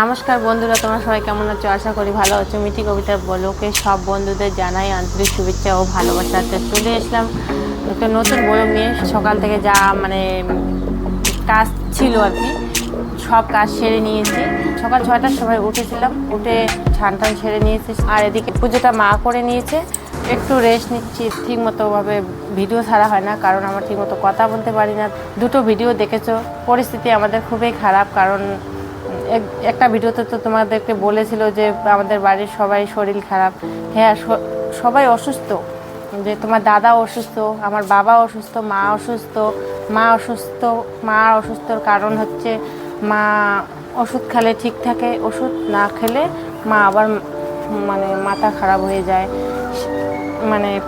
নমস্কার বন্ধুরা, তোমরা সবাই কেমন আছো? আশা করি ভালো আছো। মিঠি কবিতার ব্লগে সব বন্ধুদের জানাই আন্তরিক শুভেচ্ছা ও ভালোবাসাতে চলে এসলাম একটা নতুন ব্লগ নিয়ে। সকাল থেকে যা কাজ ছিল আর কি, সব কাজ সেরে নিয়েছি। সকাল 6টার সময় উঠেছিলাম, উঠে স্নান টান সেরে নিয়েছি। আর এদিকে পুজোটা মা করে নিয়েছে, একটু রেস্ট নিচ্ছি। ঠিক মতোভাবে ভিডিও ছাড়া হয় না, কারণ আমরা ঠিক মতো কথা বলতে পারি না। দুটো ভিডিও দেখেছো, পরিস্থিতি আমাদের খুবই খারাপ। কারণ একটা ভিডিওতে তো তোমাদেরকে বলেছিল যে আমাদের বাড়ির সবাই শরীর খারাপ। হ্যাঁ, সবাই অসুস্থ, যে তোমার দাদা অসুস্থ, আমার বাবা অসুস্থ, মা অসুস্থর কারণ হচ্ছে মা ওষুধ খেলে ঠিক থাকে, ওষুধ না খেলে মা আবার মাথা খারাপ হয়ে যায়।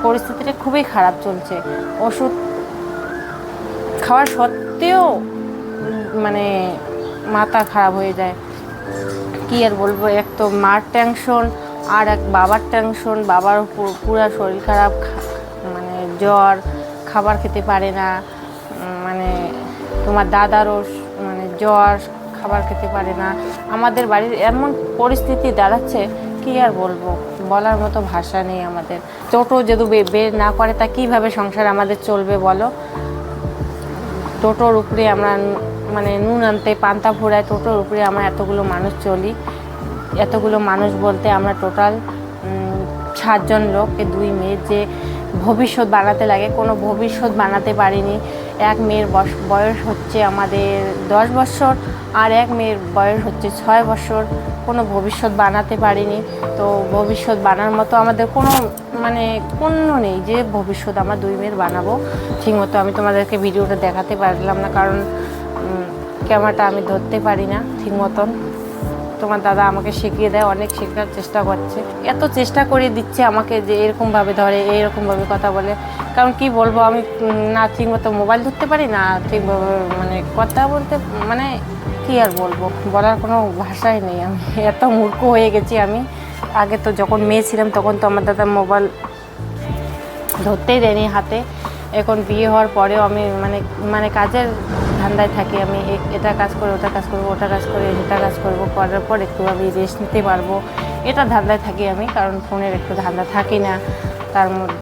পরিস্থিতিটা খুবই খারাপ চলছে। ওষুধ খাওয়ার সত্ত্বেও মাথা খারাপ হয়ে যায়। কি আর বলবো, এক তো মার টেনশন আর এক বাবার টেনশন। বাবার পুরো শরীর খারাপ, জ্বর, খাবার খেতে পারে না। তোমার দাদারও জ্বর, খাবার খেতে পারে না। আমাদের বাড়ির এমন পরিস্থিতি দাঁড়াচ্ছে, কি আর বলবো, বলার মতো ভাষা নেই আমাদের। টোটো যদি বের না করে তা কীভাবে সংসার আমাদের চলবে বলো? টোটোর উপরে আমরা নুন আনতে পান্তা ফোড়ায়, টোটোর উপরে আমরা এতগুলো মানুষ চলি। এতগুলো মানুষ বলতে আমরা টোটাল 7 জন লোক, 2 মেয়ের যে ভবিষ্যৎ বানাতে লাগে, কোনো ভবিষ্যৎ বানাতে পারিনি। এক মেয়ের বয়স হচ্ছে আমাদের 10 বছর, আর এক মেয়ের বয়স হচ্ছে 6 বছর। কোনো ভবিষ্যৎ বানাতে পারিনি। তো ভবিষ্যৎ বানার মতো আমাদের কোনো পণ্য নেই যে ভবিষ্যৎ আমরা 2 মেয়ের বানাবো। ঠিকমতো আমি তোমাদেরকে ভিডিওটা দেখাতে পারলাম না, কারণ ক্যামেরাটা আমি ধরতে পারি না ঠিক মতন। তোমার দাদা আমাকে শিখিয়ে দেয়, অনেক শেখার চেষ্টা করছে, এত চেষ্টা করে দিচ্ছে আমাকে যে এরকমভাবে ধরে, এইরকমভাবে কথা বলে। কারণ কি বলবো, আমি না ঠিক মতো মোবাইল ধরতে পারি, না ঠিকভাবে কথা বলতে, কি আর বলবো, বলার কোনো ভাষাই নেই। আমি এত মূর্খ হয়ে গেছি। আমি আগে তো যখন মেয়ে ছিলাম তখন তো আমার দাদা মোবাইল ধরতেই দেয়নি হাতে। এখন বিয়ে হওয়ার পরেও আমি কাজের ধান্দায় থাকি। আমি এটা কাজ করে ওটা কাজ করবো, ওটা কাজ করে এটা কাজ করবো, করার পর একটু আমি রেস্ট নিতে পারবো, এটা ধান্দায় থাকি আমি। কারণ ফোনের একটু ধান্দা থাকি না তার মধ্যে।